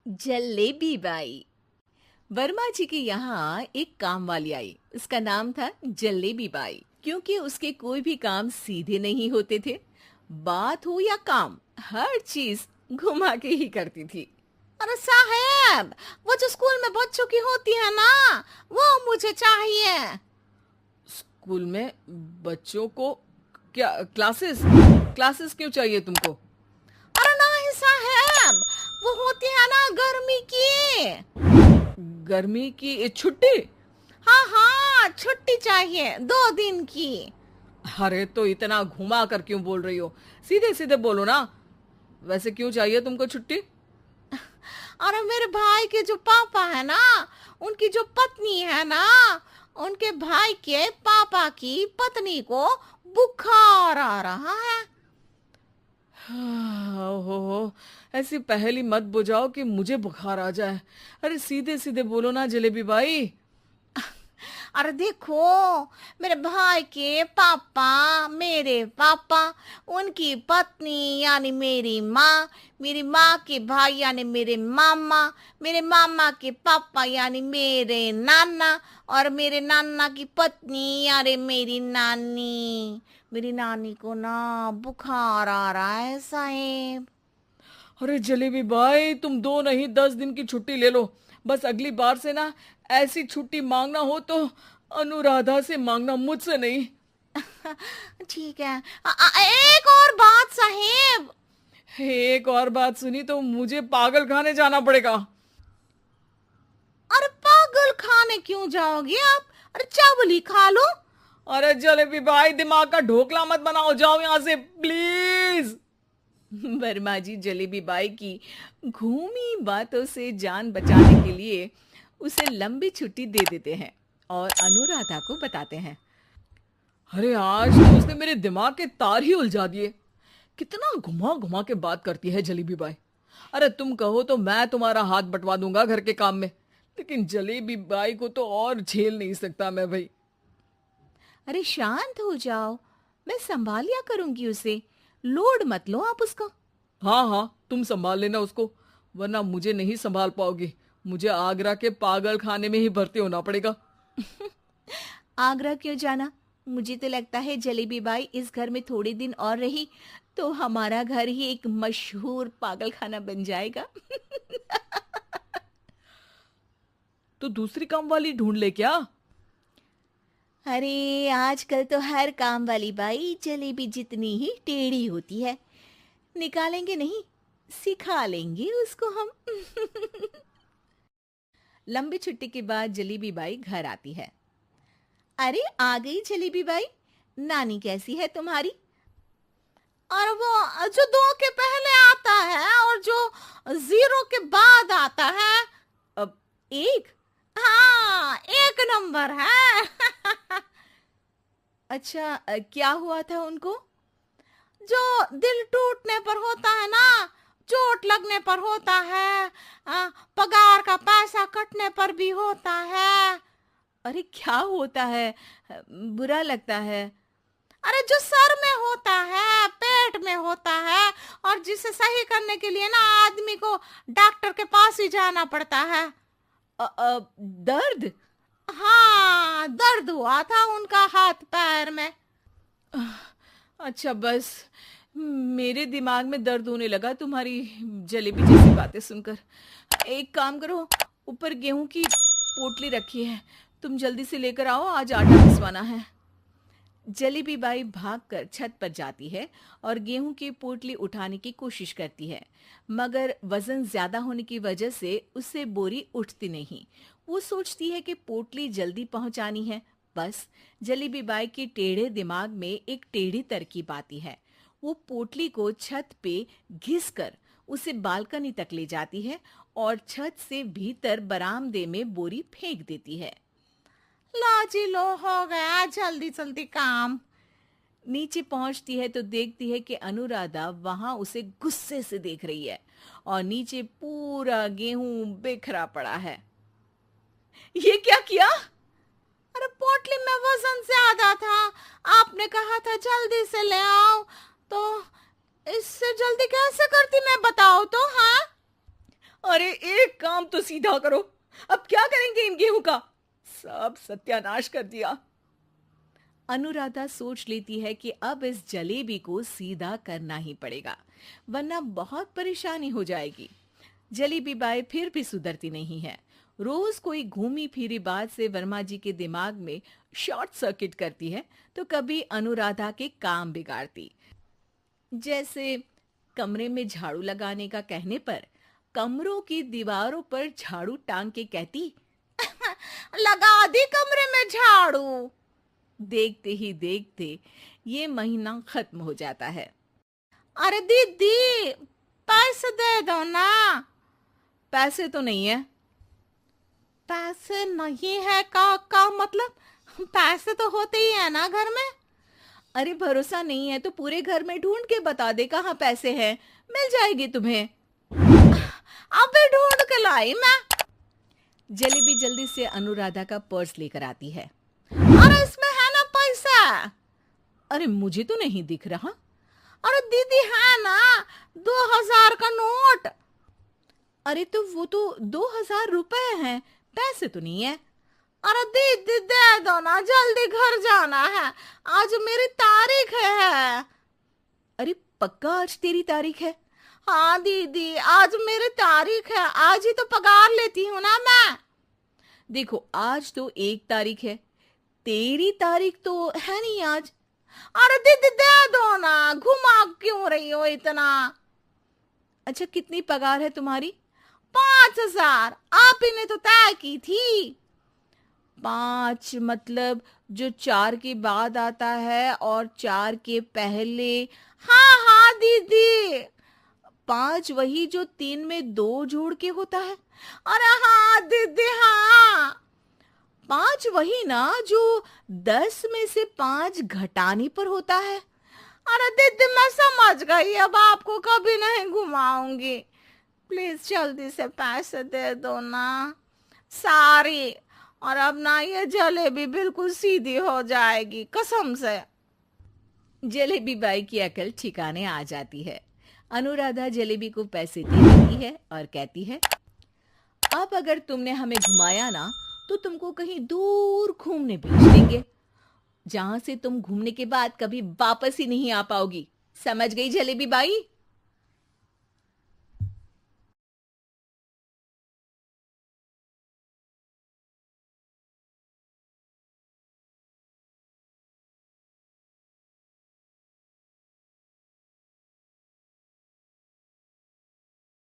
Jalebi by. Verma जी के यहाँ एक काम वाली आई। उसका नाम था जलेबी बाई, क्योंकि उसके कोई भी काम सीधे नहीं होते थे। बात हो या काम, हर चीज घुमा के ही करती थी। अरे साहब, वो जो स्कूल में बच्चों की होती है ना, वो मुझे चाहिए। स्कूल में बच्चों को क्या क्लासेस क्लासेस क्यों चाहिए तुमको? अरे नहीं साहब, वो होती है ना गर्मी की। गर्मी की छुट्टी? हाँ हाँ, छुट्टी चाहिए 2 दिन की। अरे तो इतना घुमा कर क्यों बोल रही हो? सीधे सीधे बोलो ना। वैसे क्यों चाहिए तुमको छुट्टी? अरे मेरे भाई के जो पापा है ना, उनकी जो पत्नी है ना, उनके भाई के पापा की पत्नी को बुखार आ रहा है। ओहो, ऐसी पहेली मत बुझाओ कि मुझे बुखार आ जाए। अरे सीधे सीधे बोलो ना जलेबी बाई। अरे देखो, मेरे भाई के पापा, मेरे पापा, उनकी पत्नी यानी मेरी माँ के भाई यानी मेरे मामा के पापा यानी मेरे नाना, और मेरे नाना की पत्नी यानी मेरी नानी को ना बुखार आ रहा है साहेब। अरे जलेबी भाई, तुम 2 नहीं 10 दिन की छुट्टी ले लो। बस अगली बार से ना ऐसी छुट्टी मांगना हो तो अनुराधा से मांगना, मुझसे नहीं। ठीक है। एक और बात साहेब। एक और बात सुनी तो मुझे पागल खाने जाना पड़ेगा। अरे पागल खाने क्यों जाओगे आप? अरे चावल ही खा लो। अरे जलेबी भाई, दिमाग का ढोकला मत बनाओ, जाओ यहाँ से प्लीज। वर्मा जी जलेबी बाई की घूमी बातों से जान बचाने के लिए उसे लंबी छुट्टी दे देते हैं और अनुराधा को बताते हैं। अरे आज तो उसने मेरे दिमाग के तार ही उलझा दिए। कितना घुमा घुमा के बात करती है जलेबी बाई। अरे तुम कहो तो मैं तुम्हारा हाथ बंटवा दूंगा घर के काम में, लेकिन जलेबी बाई को तो और झेल नहीं सकता मैं भाई। अरे शांत हो जाओ, मैं संभाल लिया करूंगी उसे। लोड मत लो आप उसको। हाँ हाँ, तुम संभाल लेना उसको, वरना मुझे नहीं संभाल पाओगी। मुझे आगरा के पागल खाने में ही भर्ती होना पड़ेगा। आगरा क्यों जाना? मुझे तो लगता है जलेबी बाई इस घर में थोड़े दिन और रही तो हमारा घर ही एक मशहूर पागल खाना बन जाएगा। तो दूसरी काम वाली ढूंढ ले क्या? अरे आजकल तो हर काम वाली बाई जलेबी जितनी ही टेढ़ी होती है। निकालेंगे नहीं, सिखा लेंगे उसको हम। लंबी छुट्टी के बाद जलेबी बाई घर आती है। अरे आ गई जलेबी बाई, नानी कैसी है तुम्हारी? और वो जो 2 के पहले आता है और जो 0 के बाद आता है। अब एक। हाँ, 1 नंबर है। अच्छा, क्या हुआ था उनको? जो दिल टूटने पर होता है ना, चोट लगने पर होता है, पगार का पैसा कटने पर भी होता है। अरे क्या होता है? बुरा लगता है। अरे जो सर में होता है, पेट में होता है, और जिसे सही करने के लिए ना आदमी को डॉक्टर के पास ही जाना पड़ता है। दर्द? हाँ, दर्द हुआ था उनका हाथ पैर में। अच्छा बस, मेरे दिमाग में दर्द होने लगा तुम्हारी जलेबी जैसी बातें सुनकर। एक काम करो, ऊपर गेहूं की पोटली रखी है, तुम जल्दी से लेकर आओ, आज आटा पिसवाना है। जलेबी बाई भागकर छत पर जाती है और गेहूं की पोटली उठाने की कोशिश करती है, मगर वजन ज्यादा होने की वजह से उससे बोरी उठती नहीं। वो सोचती है कि पोटली जल्दी पहुंचानी है। बस जलेबी बाई के टेढ़े दिमाग में एक टेढ़ी तरकीब आती है। वो पोटली को छत पे घिसकर उसे बालकनी तक ले जाती है और छत से भीतर बरामदे में बोरी फेंक देती है। लो जी लो, हो गया जल्दी जल्दी काम। नीचे पहुंचती है तो देखती है कि अनुराधा वहां उसे गुस्से से देख रही है और नीचे पूरा गेहूं बिखरा पड़ा है। ये क्या किया? अरे पोटली में वजन ज्यादा था, आपने कहा था जल्दी से ले आओ, तो इससे जल्दी कैसे करती मैं बताओ तो। हाँ, अरे एक काम तो सीधा करो, अब क्या करेंगे इन गेहूं का? सब सत्यानाश कर दिया। अनुराधा सोच लेती है कि अब इस जलेबी को सीधा करना ही पड़ेगा, वरना बहुत परेशानी हो जाएगी। जलेबी बाई फिर भी सुधरती नहीं है। रोज कोई घूमी फिरी बात से वर्मा जी के दिमाग में शॉर्ट सर्किट करती है, तो कभी अनुराधा के काम बिगाड़ती। जैसे कमरे में झाड़ू लगाने का कहने पर कमरों की दीवारों पर झाड़ू टांग के कहती, लगा दी कमरे में झाड़ू। देखते ही देखते ये महीना खत्म हो जाता है। अरे दीदी, पैसे दे दो ना। पैसे तो नहीं है। पैसे नहीं है का मतलब? पैसे तो होते ही है ना घर में। अरे भरोसा नहीं है तो पूरे घर में ढूंढ के बता दे कहाँ पैसे हैं, मिल जाएगी तुम्हें। अबे ढूंढ के लाई मैं। जलेबी जल्दी से अनुराधा का पर्स लेकर आती है। अरे इसमें है ना पैसा। अरे मुझे तो नहीं दिख रहा। अरे दीदी है ना, 2000 का नोट। अरे तो वो तो 2000 रुपए हैं, पैसे तो नहीं है। अरे दीदी दे दो ना, जल्दी घर जाना है, आज मेरी तारीख है। अरे पक्का आज तेरी तारीख है? हाँ दीदी, आज मेरी तारीख है, आज ही तो पगार लेती हूँ ना मैं। देखो आज तो 1 तारीख है, तेरी तारीख तो है नहीं आज। अरे दीदी दे दो ना, घुमा क्यों रही हो इतना? अच्छा कितनी पगार है तुम्हारी? 5000, आप ही ने तो तय की थी। 5 मतलब जो 4 के बाद आता है और 4 के पहले। हाँ हाँ दीदी। 5 वही जो 3 में 2 जोड़ के होता है। अरे हाँ दीदी हाँ। 5 वही ना जो 10 में से 5 घटाने पर होता है। अरे दीदी मैं समझ गई, अब आपको कभी नहीं घुमाऊंगी। प्लीज जल्दी से पैसे दे दो ना, सारी। और अब ना ये जलेबी बिल्कुल सीधी हो जाएगी कसम से। जलेबी बाई की अकल ठिकाने आ जाती है। अनुराधा जलेबी को पैसे दे देती है और कहती है, अब अगर तुमने हमें घुमाया ना तो तुमको कहीं दूर घूमने भेज देंगे, जहां से तुम घूमने के बाद कभी वापस ही नहीं आ पाओगी। समझ गई जलेबी बाई?